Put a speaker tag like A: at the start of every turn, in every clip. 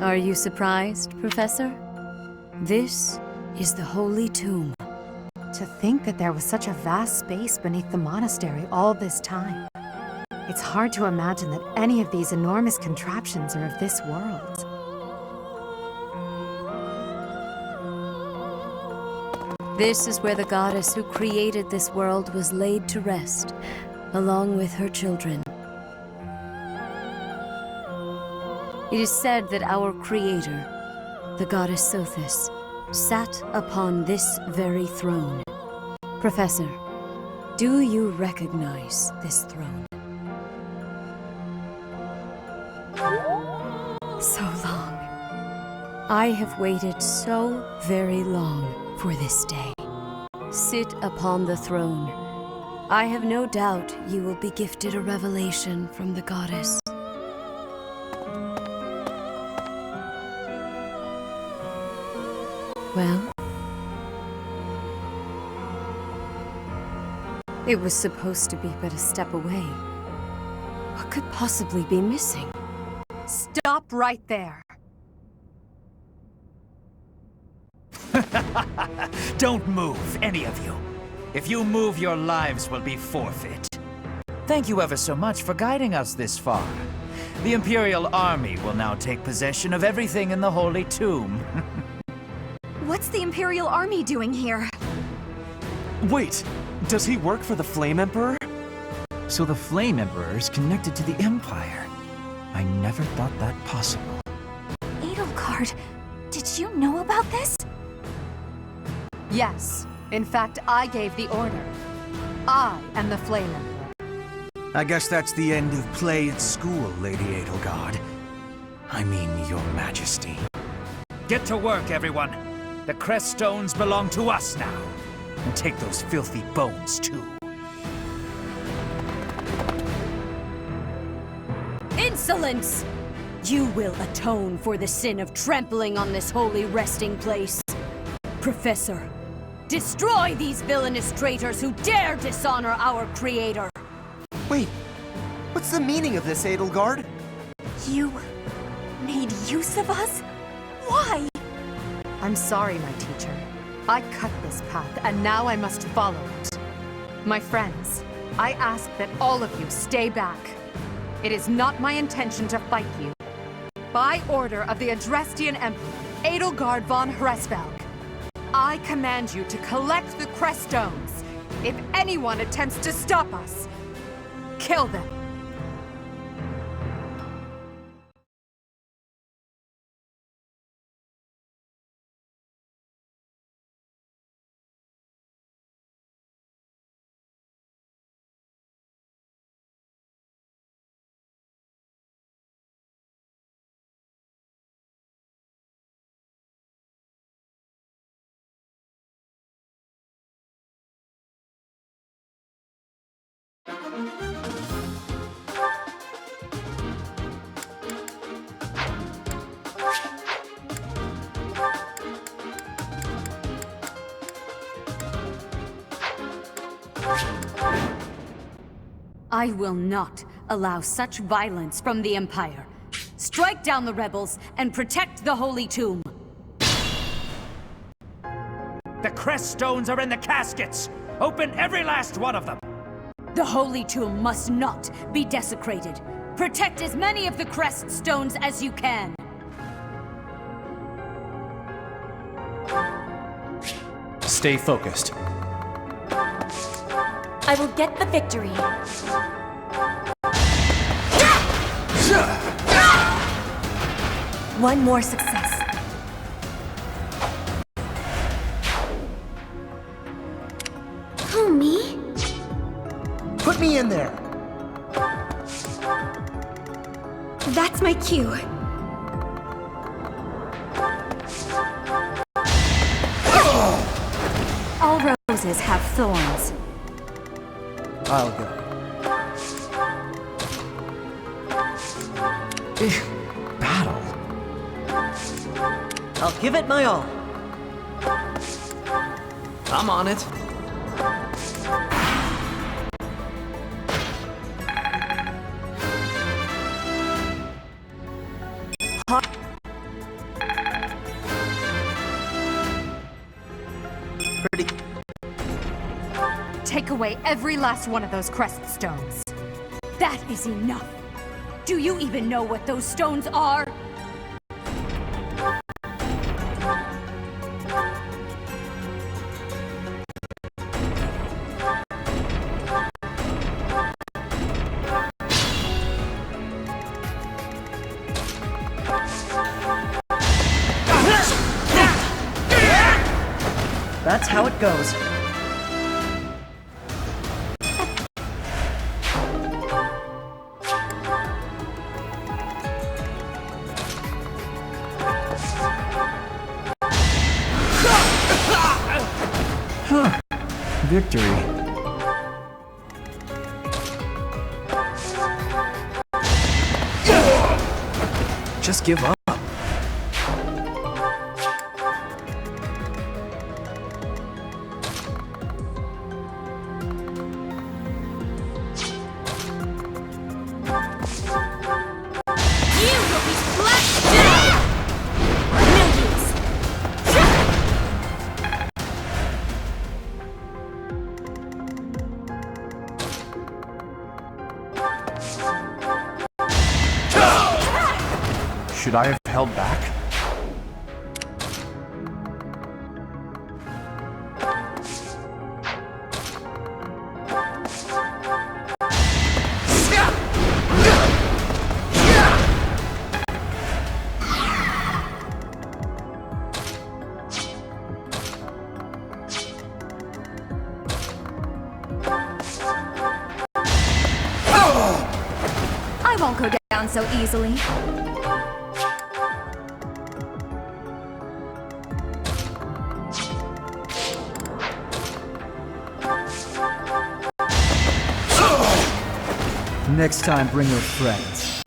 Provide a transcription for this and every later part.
A: Are you surprised, Professor? This is the Holy Tomb.
B: To think that there was such a vast space beneath the monastery all this time. It's hard to imagine that any of these enormous contraptions are of this world.
A: This is where the goddess who created this world was laid to rest, along with her children. It is said that our creator, the goddess Sothis, sat upon this very throne. Professor, do you recognize this throne? So long. I have waited so very long for this day. Sit upon the throne. I have no doubt you will be gifted a revelation from the goddess. Well? It was supposed to be but a step away. What could possibly be missing?
B: Stop right there!
C: Don't move, any of you. If you move, your lives will be forfeit. Thank you ever so much for guiding us this far. The Imperial Army will now take possession of everything in the Holy Tomb.
D: What's the Imperial Army doing here?
E: Wait, does he work for the Flame Emperor? So the Flame Emperor is connected to the Empire. I never thought that possible.
D: Edelgard, did you know about this?
B: Yes. In fact, I gave the order. I am the Flame Emperor.
F: I guess that's the end of play at school, Lady Edelgard. I mean, Your Majesty.
C: Get to work, everyone. The crest stones belong to us now. And take those filthy bones, too.
A: Insolence! You will atone for the sin of trampling on this holy resting place. Professor, destroy these villainous traitors who dare dishonor our creator!
G: Wait, what's the meaning of this, Edelgard?
D: You made use of us? Why?
B: I'm sorry, my teacher. I cut this path, and now I must follow it. My friends, I ask that all of you stay back. It is not my intention to fight you. By order of the Adrestian Emperor, Edelgard von Hresvelg, I command you to collect the crest stones. If anyone attempts to stop us, kill them.
A: I will not allow such violence from the Empire. Strike down the rebels and protect the Holy Tomb.
C: The crest stones are in the caskets! Open every last one of them!
A: The Holy Tomb must not be desecrated. Protect as many of the crest stones as you can.
E: Stay focused.
D: I will get the victory. One more success. Who, me?
G: Put me in there!
D: That's my cue. All roses have thorns.
G: I'll go.
E: Battle.
G: I'll give it my all.
E: I'm on it.
G: pretty...
B: Take away every last one of those crest stones.
A: That is enough. Do you even know what those stones are?
H: That's how it goes.
E: Victory. Just give up. Should I have held back?
D: I won't go down so easily.
E: Next time, bring your friends.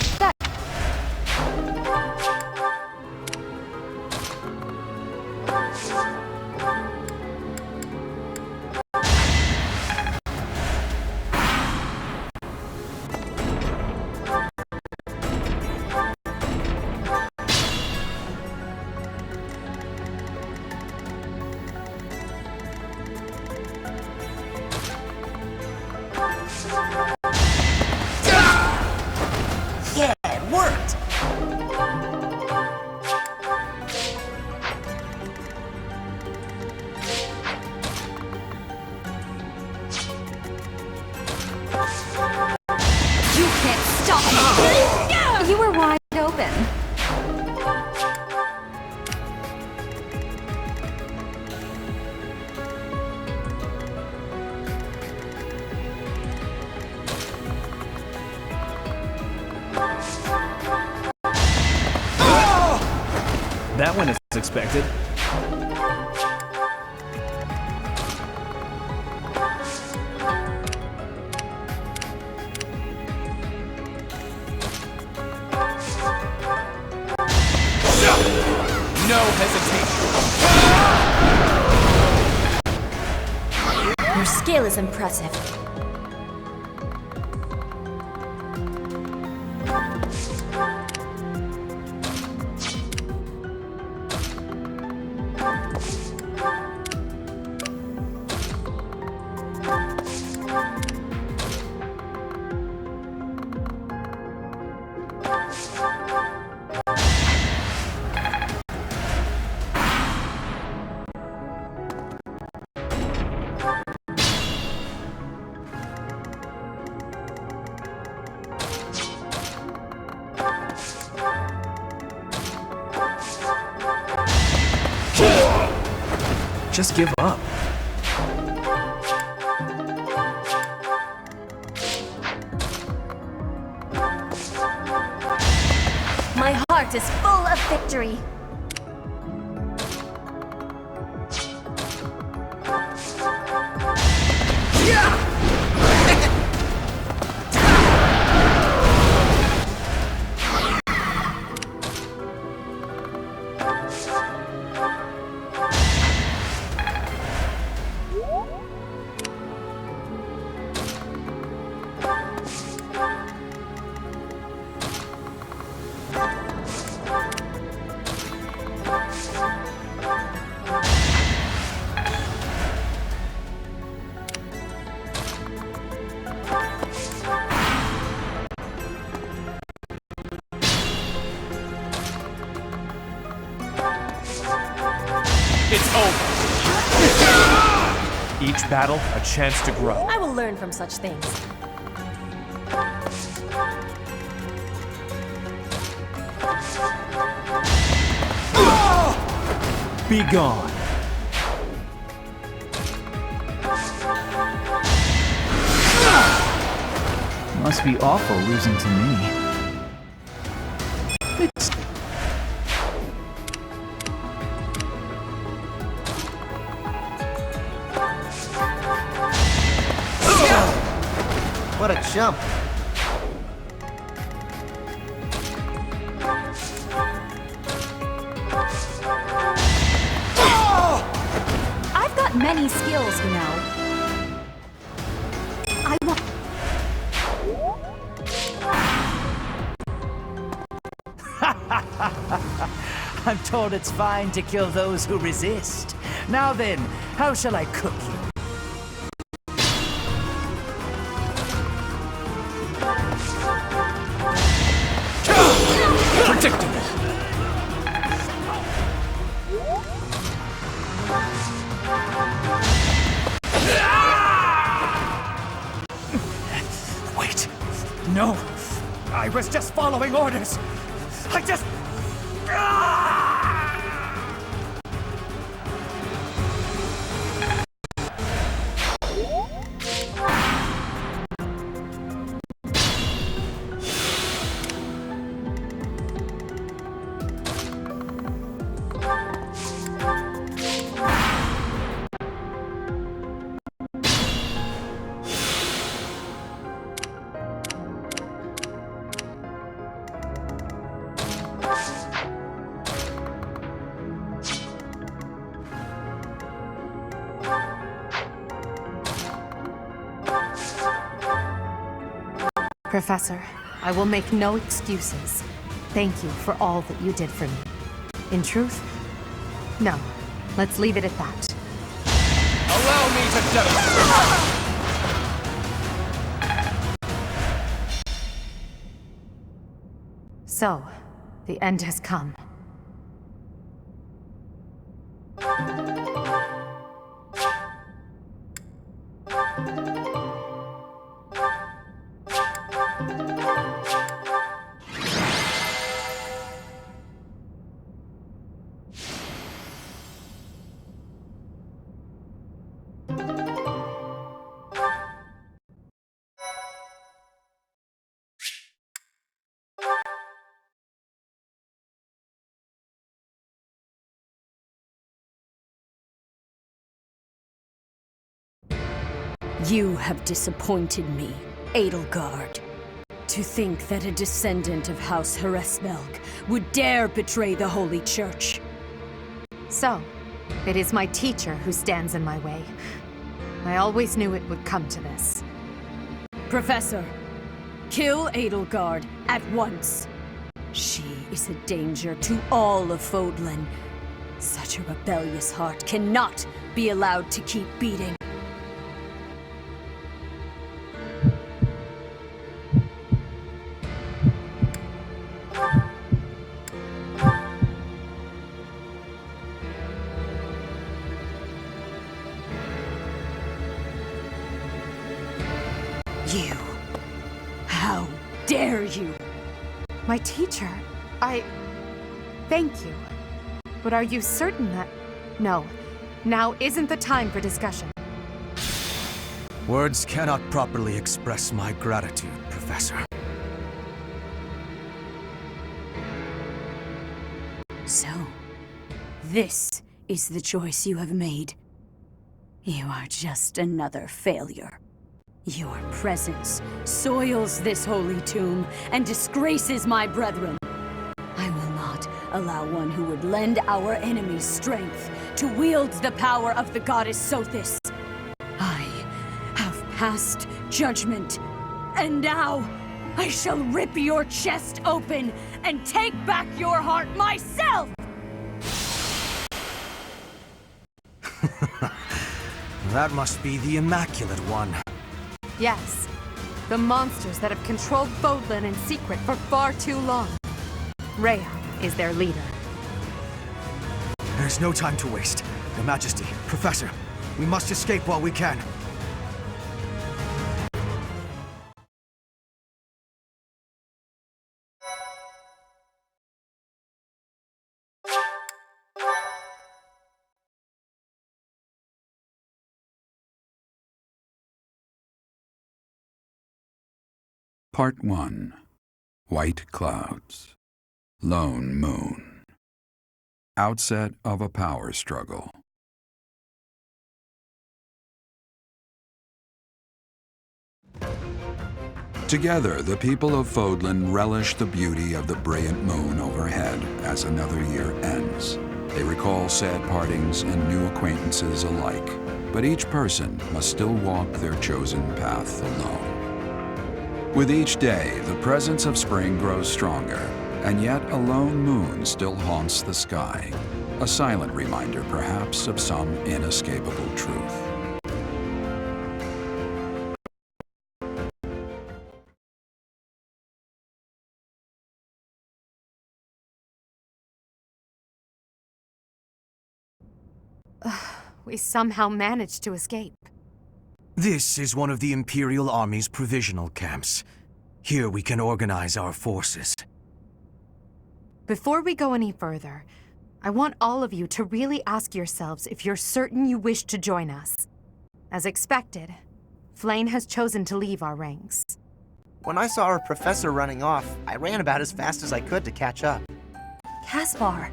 G: Yeah, it worked!
D: You can't stop me! You were wide open.
E: That went as expected.
F: No hesitation.
D: Your skill is impressive.
E: Just give up.
D: My heart is full of victory.
E: Each battle, a chance to grow.
H: I will learn from such things.
E: Be gone. Must be awful losing to me.
G: What a jump.
D: I've got many skills, you know. I want...
C: I'm told it's fine to kill those who resist. Now then, how shall I cook you?
E: Predictable.
C: Wait. No. I was just following orders. I just...
B: Professor, I will make no excuses. Thank you for all that you did for me. In truth, no. Let's leave it at that.
E: Allow me to demonstrate.
B: So, the end has come.
A: You have disappointed me, Edelgard. To think that a descendant of House Hresmelg would dare betray the Holy Church.
B: So, it is my teacher who stands in my way. I always knew it would come to this.
A: Professor, kill Edelgard at once. She is a danger to all of Fodlan. Such a rebellious heart cannot be allowed to keep beating. You. How dare you?
B: My teacher? Thank you. But are you certain that... No. Now isn't the time for discussion.
F: Words cannot properly express my gratitude, Professor.
A: So, this is the choice you have made. You are just another failure. Your presence soils this holy tomb and disgraces my brethren. I will not allow one who would lend our enemies strength to wield the power of the goddess Sothis. I have passed judgment, and now I shall rip your chest open and take back your heart myself!
F: That must be the Immaculate One.
B: Yes. The monsters that have controlled Fodlan in secret for far too long. Rhea is their leader.
F: There's no time to waste. Your Majesty, Professor, We must escape while we can.
H: Part 1. White Clouds. Lone Moon. Outset of a power struggle. Together, the people of Fodlan relish the beauty of the brilliant moon overhead as another year ends. They recall sad partings and new acquaintances alike, but each person must still walk their chosen path alone. With each day, the presence of spring grows stronger, and yet a lone moon still haunts the sky, a silent reminder perhaps of some inescapable truth.
B: We somehow managed to escape.
F: This is one of the Imperial Army's provisional camps. Here we can organize our forces.
B: Before we go any further, I want all of you to really ask yourselves if you're certain you wish to join us. As expected, Flayn has chosen to leave our ranks.
G: When I saw our professor running off, I ran about as fast as I could to catch up.
D: Caspar,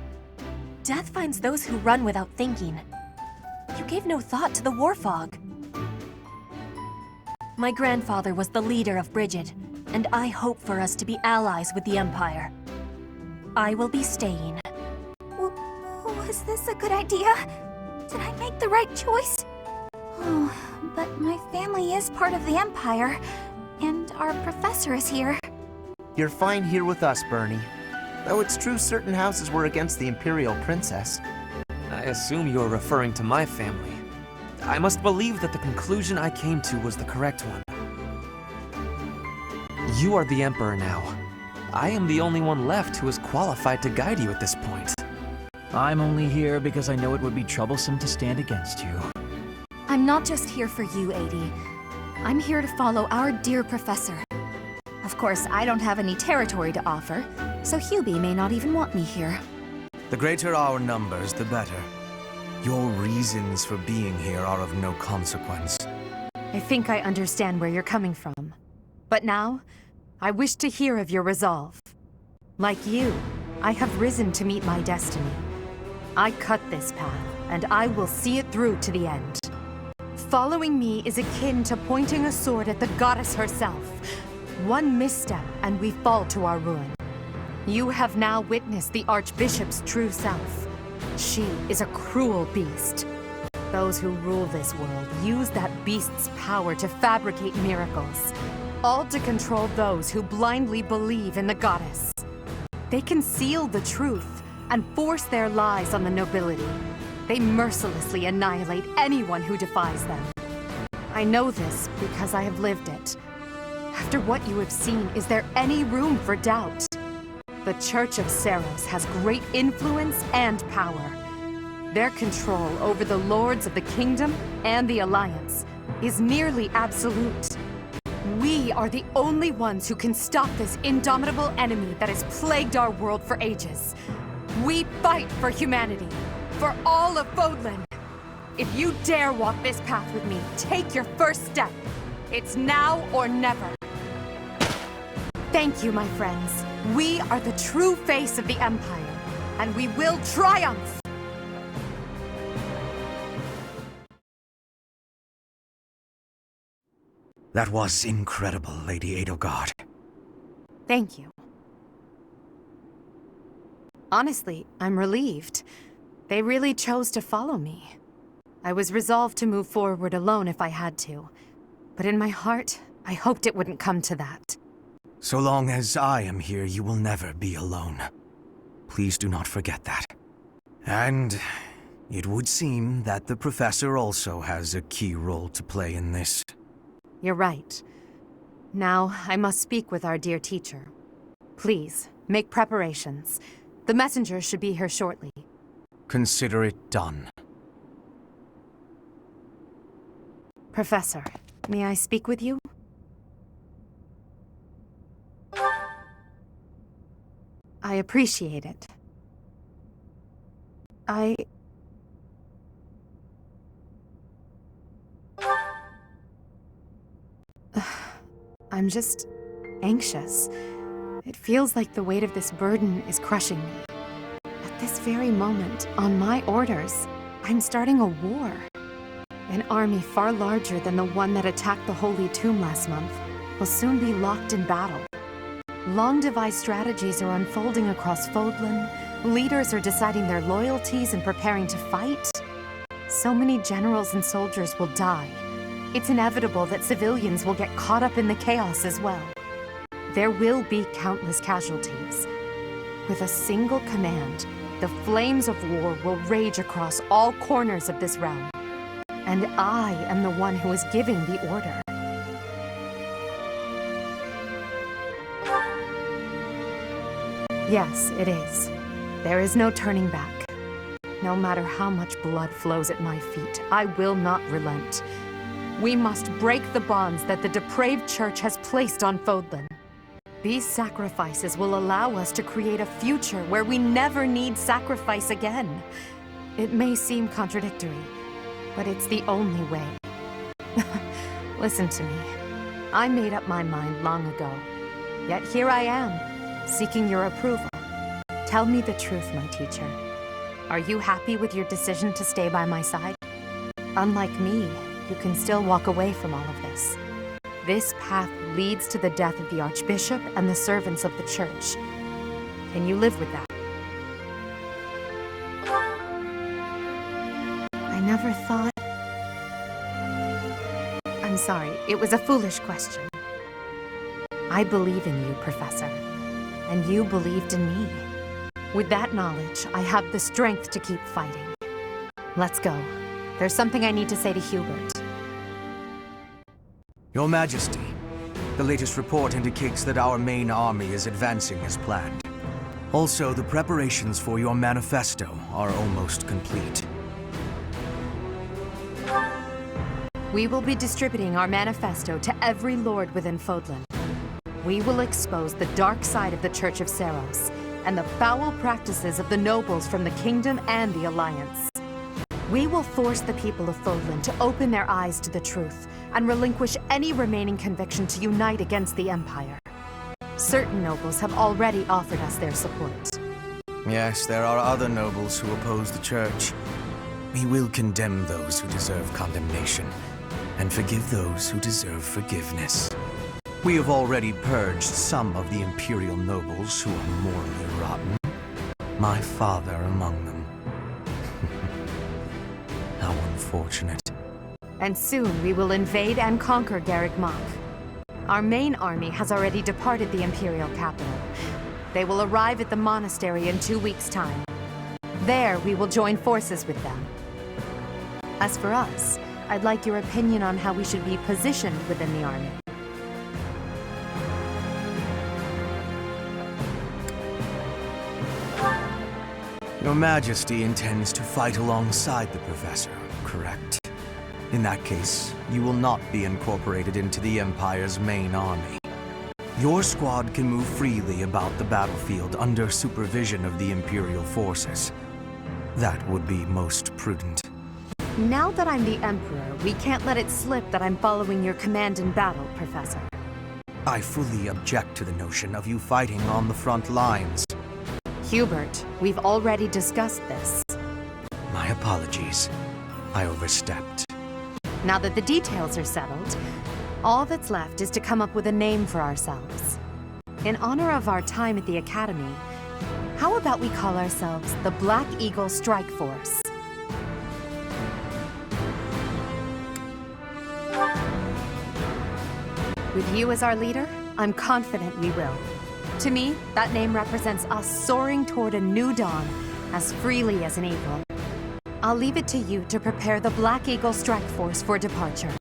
D: death finds those who run without thinking. You gave no thought to the war fog. My grandfather was the leader of Bridget, and I hope for us to be allies with the Empire. I will be staying. Was this a good idea? Did I make the right choice? Oh, but my family is part of the Empire, and our professor is here.
G: You're fine here with us, Bernie. Though it's true certain houses were against the Imperial Princess.
I: I assume you're referring to my family. I must believe that the conclusion I came to was the correct one. You are the Emperor now. I am the only one left who is qualified to guide you at this point.
E: I'm only here because I know it would be troublesome to stand against you.
D: I'm not just here for you, Adi. I'm here to follow our dear professor. Of course, I don't have any territory to offer, so Hubie may not even want me here.
F: The greater our numbers, the better. Your reasons for being here are of no consequence.
B: I think I understand where you're coming from. But now, I wish to hear of your resolve. Like you, I have risen to meet my destiny. I cut this path, and I will see it through to the end. Following me is akin to pointing a sword at the goddess herself. One misstep, and we fall to our ruin. You have now witnessed the Archbishop's true self. She is a cruel beast. Those who rule this world use that beast's power to fabricate miracles, all to control those who blindly believe in the goddess. They conceal the truth and force their lies on the nobility. They mercilessly annihilate anyone who defies them. I know this because I have lived it. After what you have seen, is there any room for doubt? The Church of Seros has great influence and power. Their control over the lords of the kingdom and the Alliance is nearly absolute. We are the only ones who can stop this indomitable enemy that has plagued our world for ages. We fight for humanity, for all of Fodlan. If you dare walk this path with me, take your first step. It's now or never. Thank you, my friends. We are the true face of the Empire, and we will triumph!
F: That was incredible, Lady Edelgard.
B: Thank you. Honestly, I'm relieved. They really chose to follow me. I was resolved to move forward alone if I had to. But in my heart, I hoped it wouldn't come to that.
F: So long as I am here, you will never be alone. Please do not forget that. And it would seem that the Professor also has a key role to play in this.
B: You're right. Now, I must speak with our dear teacher. Please, make preparations. The messenger should be here shortly.
F: Consider it done.
B: Professor, may I speak with you? I appreciate it. I'm just anxious. It feels like the weight of this burden is crushing me. At this very moment, on my orders, I'm starting a war. An army far larger than the one that attacked the Holy Tomb last month will soon be locked in battle. Long-devised strategies are unfolding across Fodlan. Leaders are deciding their loyalties and preparing to fight. So many generals and soldiers will die. It's inevitable that civilians will get caught up in the chaos as well. There will be countless casualties. With a single command, the flames of war will rage across all corners of this realm. And I am the one who is giving the order. Yes, it is. There is no turning back. No matter how much blood flows at my feet, I will not relent. We must break the bonds that the depraved church has placed on Fodlan. These sacrifices will allow us to create a future where we never need sacrifice again. It may seem contradictory, but it's the only way. Listen to me. I made up my mind long ago. Yet here I am, seeking your approval. Tell me the truth, my teacher. Are you happy with your decision to stay by my side? Unlike me, you can still walk away from all of this. This path leads to the death of the Archbishop and the servants of the Church. Can you live with that? I never thought... I'm sorry, it was a foolish question. I believe in you, Professor. And you believed in me. With that knowledge, I have the strength to keep fighting. Let's go. There's something I need to say to Hubert.
F: Your Majesty, the latest report indicates that our main army is advancing as planned. Also, the preparations for your manifesto are almost complete.
B: We will be distributing our manifesto to every lord within Fodlan. We will expose the dark side of the Church of Seros and the foul practices of the nobles from the Kingdom and the Alliance. We will force the people of Fodlan to open their eyes to the truth and relinquish any remaining conviction to unite against the Empire. Certain nobles have already offered us their support.
F: Yes, there are other nobles who oppose the Church. We will condemn those who deserve condemnation, and forgive those who deserve forgiveness. We have already purged some of the Imperial nobles who are morally rotten. My father among them. How unfortunate.
B: And soon we will invade and conquer Garreg Mach. Our main army has already departed the Imperial capital. They will arrive at the monastery in 2 weeks' time. There, we will join forces with them. As for us, I'd like your opinion on how we should be positioned within the army.
F: Your Majesty intends to fight alongside the Professor, correct? In that case, you will not be incorporated into the Empire's main army. Your squad can move freely about the battlefield under supervision of the Imperial forces. That would be most prudent.
B: Now that I'm the Emperor, we can't let it slip that I'm following your command in battle, Professor.
F: I fully object to the notion of you fighting on the front lines.
B: Hubert, we've already discussed this.
F: My apologies. I overstepped.
B: Now that the details are settled, all that's left is to come up with a name for ourselves. In honor of our time at the Academy, how about we call ourselves the Black Eagle Strike Force? With you as our leader, I'm confident we will. To me, that name represents us soaring toward a new dawn, as freely as an eagle. I'll leave it to you to prepare the Black Eagle Strike Force for departure.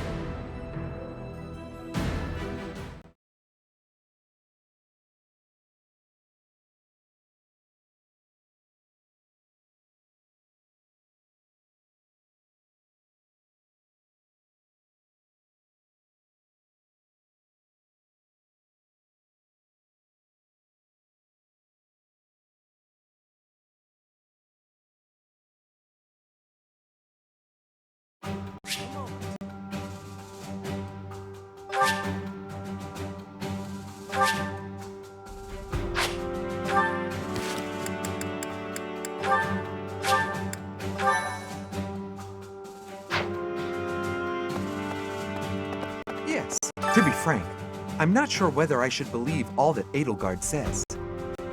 J: To be frank, I'm not sure whether I should believe all that Edelgard says.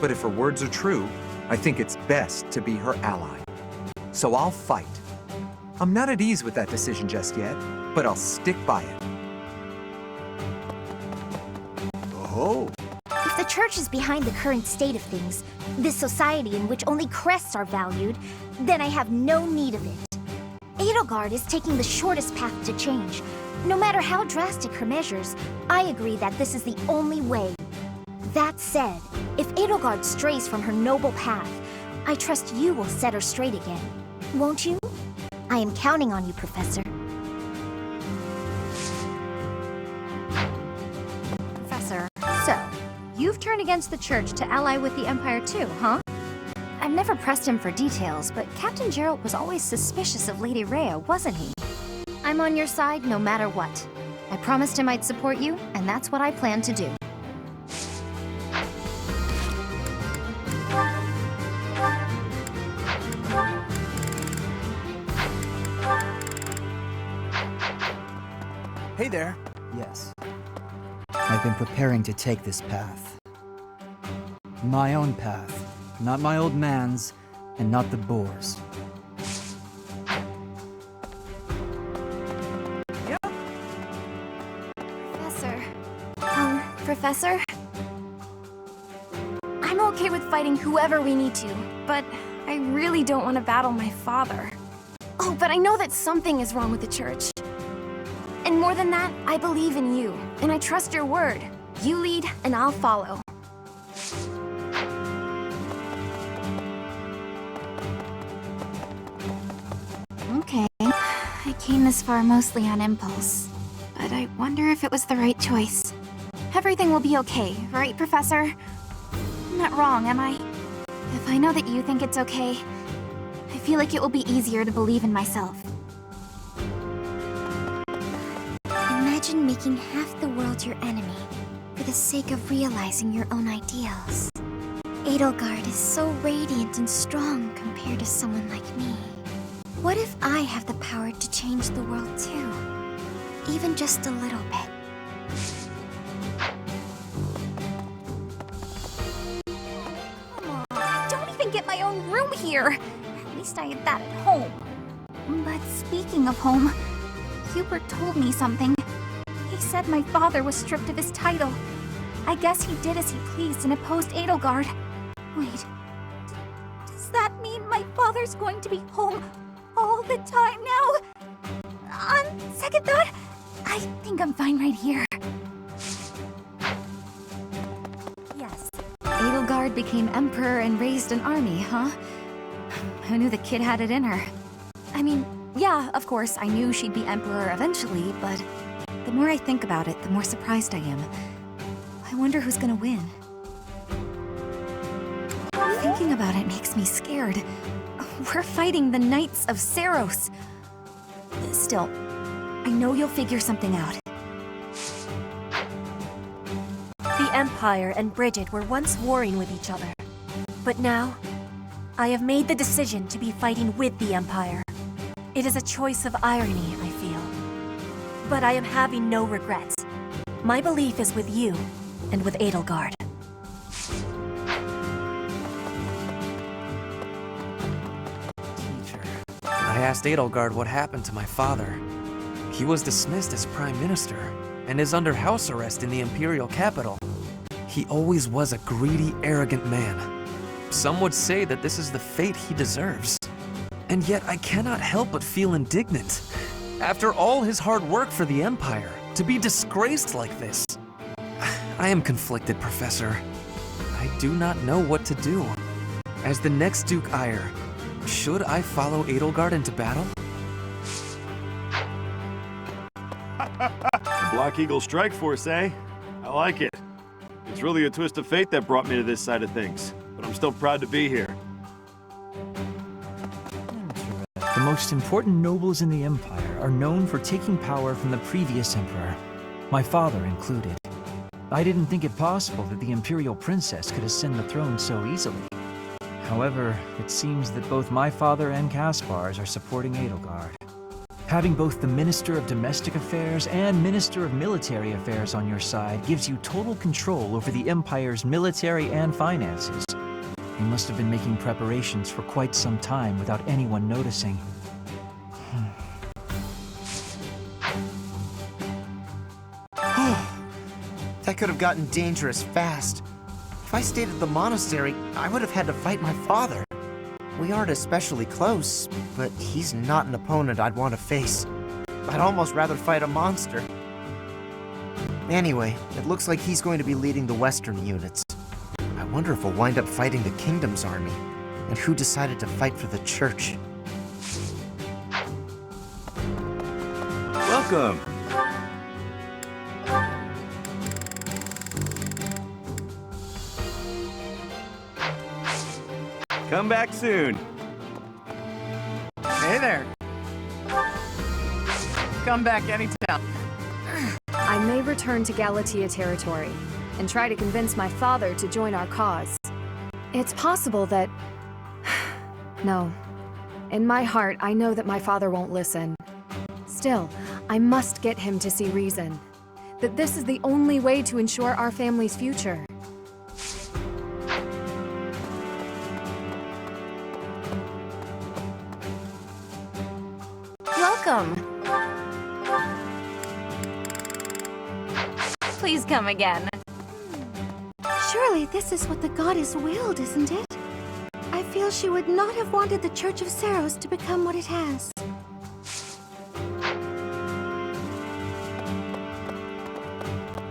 J: But if her words are true, I think it's best to be her ally. So I'll fight. I'm not at ease with that decision just yet, but I'll stick by it.
G: Oh.
K: If the church is behind the current state of things, this society in which only crests are valued, then I have no need of it. Edelgard is taking the shortest path to change. No matter how drastic her measures, I agree that this is the only way. That said, if Edelgard strays from her noble path, I trust you will set her straight again. Won't you? I am counting on you, Professor.
D: Professor, so, you've turned against the Church to ally with the Empire too, huh? I've never pressed him for details, but Captain Gerald was always suspicious of Lady Rhea, wasn't he? I'm on your side no matter what. I promised him I'd support you, and that's what I plan to do.
L: Hey there. Yes. I've been preparing to take this path. My own path. Not my old man's, and not the boar's.
D: Professor? I'm okay with fighting whoever we need to, but I really don't want to battle my father. Oh, but I know that something is wrong with the church. And more than that, I believe in you, and I trust your word. You lead, and I'll follow. Okay. I came this far mostly on impulse, but I wonder if it was the right choice. Everything will be okay, right, Professor? I'm not wrong, am I? If I know that you think it's okay, I feel like it will be easier to believe in myself.
K: Imagine making half the world your enemy for the sake of realizing your own ideals. Edelgard is so radiant and strong compared to someone like me. What if I have the power to change the world too? Even just a little bit.
D: Get my own room here. At least I had that at home. But speaking of home, Hubert told me something. He said my father was stripped of his title. I guess he did as he pleased and opposed Edelgard. Wait, does that mean my father's going to be home all the time now? On second thought, I think I'm fine right here. Yes. Edelgard became emperor and raised an army, huh? Who knew the kid had it in her? I mean, yeah, of course, I knew she'd be emperor eventually, but the more I think about it, the more surprised I am. I wonder who's gonna win. Thinking about it makes me scared. We're fighting the Knights of Saros. Still, I know you'll figure something out. The Empire and Bridget were once warring with each other. But now, I have made the decision to be fighting with the Empire. It is a choice of irony, I feel. But I am having no regrets. My belief is with you, and with Edelgard.
I: Teacher, I asked Edelgard what happened to my father. He was dismissed as Prime Minister, and is under house arrest in the Imperial capital. He always was a greedy, arrogant man. Some would say that this is the fate he deserves. And yet I cannot help but feel indignant. After all his hard work for the Empire, to be disgraced like this. I am conflicted, Professor. I do not know what to do. As the next Duke Eyre, should I follow Edelgard into battle?
M: The Black Eagle Strike Force, eh? I like it. It's really a twist of fate that brought me to this side of things, but I'm still proud to be here.
E: The most important nobles in the Empire are known for taking power from the previous emperor, my father included. I didn't think it possible that the Imperial Princess could ascend the throne so easily. However, it seems that both my father and Caspar's are supporting Edelgard. Having both the Minister of Domestic Affairs and Minister of Military Affairs on your side gives you total control over the Empire's military and finances. You must have been making preparations for quite some time without anyone noticing.
G: That could have gotten dangerous fast. If I stayed at the monastery, I would have had to fight my father. We aren't especially close, but he's not an opponent I'd want to face. I'd almost rather fight a monster. Anyway, it looks like he's going to be leading the western units. I wonder if we'll wind up fighting the Kingdom's army, and who decided to fight for the Church.
M: Welcome! Come back soon.
C: Hey there. Come back anytime.
B: I may return to Galatia territory and try to convince my father to join our cause. It's possible that... No. In my heart, I know that my father won't listen. Still, I must get him to see reason. That this is the only way to ensure our family's future.
D: Welcome. Please come again.
K: Surely this is what the goddess willed, isn't it? I feel she would not have wanted the Church of Seiros to become what it has.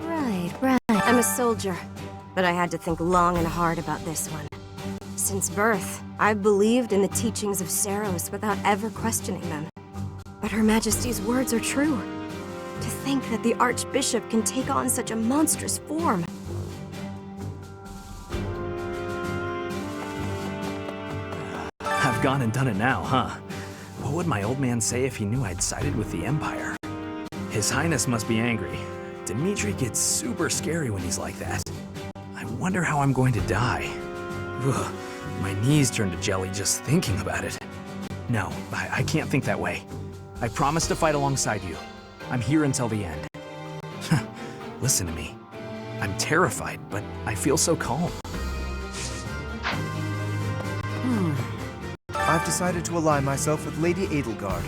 A: Right. I'm a soldier, but I had to think long and hard about this one. Since birth, I've believed in the teachings of Seiros without ever questioning them. But Her Majesty's words are true. To think that the Archbishop can take on such a monstrous form.
E: I've gone and done it now, huh? What would my old man say if he knew I'd sided with the Empire? His Highness must be angry. Dimitri gets super scary when he's like that. I wonder how I'm going to die. Ugh, my knees turn to jelly just thinking about it. No, I can't think that way. I promise to fight alongside you. I'm here until the end. Listen to me. I'm terrified, but I feel so calm.
G: I've decided to ally myself with Lady Edelgard.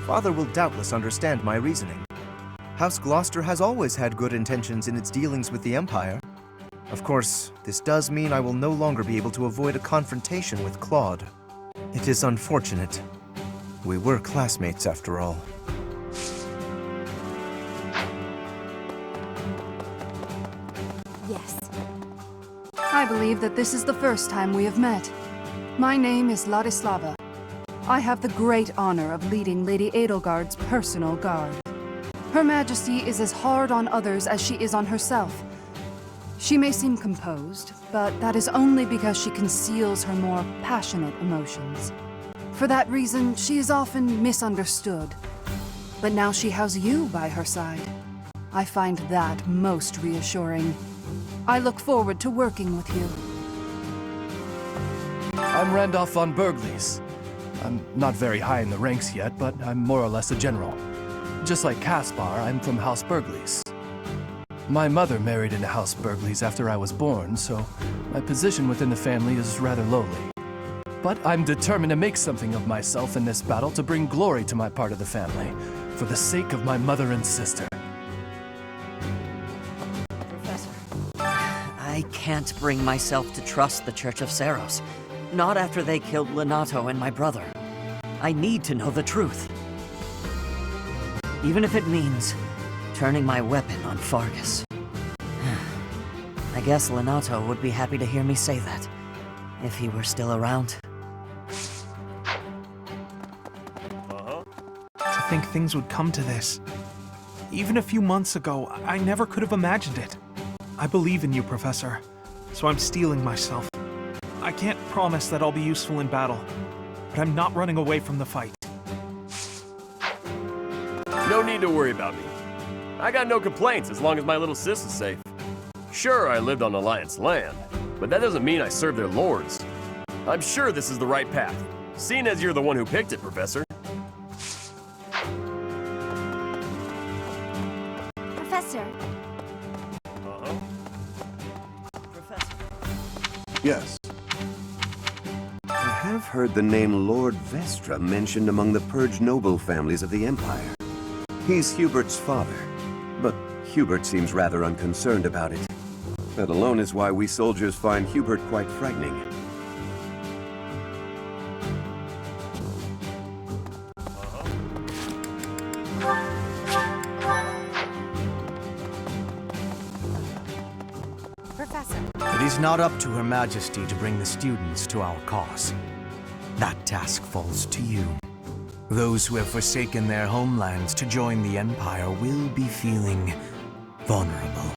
G: Father will doubtless understand my reasoning. House Gloucester has always had good intentions in its dealings with the Empire. Of course, this does mean I will no longer be able to avoid a confrontation with Claude. It is unfortunate. We were classmates after all.
A: Yes.
N: I believe that this is the first time we have met. My name is Ladislava. I have the great honor of leading Lady Edelgard's personal guard. Her Majesty is as hard on others as she is on herself. She may seem composed, but that is only because she conceals her more passionate emotions. For that reason, she is often misunderstood. But now she has you by her side. I find that most reassuring. I look forward to working with you.
O: I'm Randolph von Burgleys. I'm not very high in the ranks yet, but I'm more or less a general. Just like Caspar, I'm from House Burgleys. My mother married into House Burgleys after I was born, so my position within the family is rather lowly. But I'm determined to make something of myself in this battle to bring glory to my part of the family, for the sake of my mother and sister.
P: Professor, I can't bring myself to trust the Church of Seiros. Not after they killed Lenato and my brother. I need to know the truth. Even if it means turning my weapon on Fargus. I guess Lenato would be happy to hear me say that, if he were still around.
J: To think things would come to this. Even a few months ago, I never could have imagined it. I believe in you, Professor, so I'm steeling myself. I can't promise that I'll be useful in battle, but I'm not running away from the fight.
Q: No need to worry about me. I got no complaints as long as my little sis is safe. Sure, I lived on Alliance land, but that doesn't mean I serve their lords. I'm sure this is the right path, seeing as you're the one who picked it, Professor.
K: Professor.
P: Professor.
R: Yes. I have heard the name Lord Vestra mentioned among the purged noble families of the Empire. He's Hubert's father, but Hubert seems rather unconcerned about it. That alone is why we soldiers find Hubert quite frightening.
B: Professor.
F: It is not up to Her Majesty to bring the students to our cause. That task falls to you. Those who have forsaken their homelands to join the Empire will be feeling vulnerable.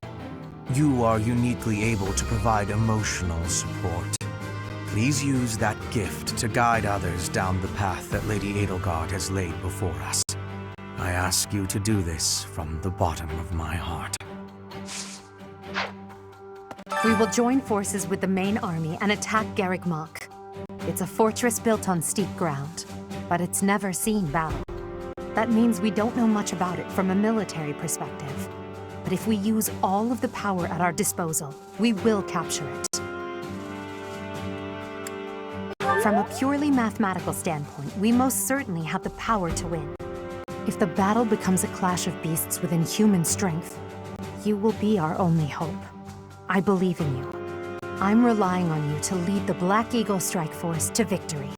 F: You are uniquely able to provide emotional support. Please use that gift to guide others down the path that Lady Edelgard has laid before us. I ask you to do this from the bottom of my heart.
B: We will join forces with the main army and attack Garrick Mach. It's a fortress built on steep ground, but it's never seen battle. That means we don't know much about it from a military perspective. But if we use all of the power at our disposal, we will capture it. From a purely mathematical standpoint, we most certainly have the power to win. If the battle becomes a clash of beasts within human strength, you will be our only hope. I believe in you. I'm relying on you to lead the Black Eagle Strike Force to victory.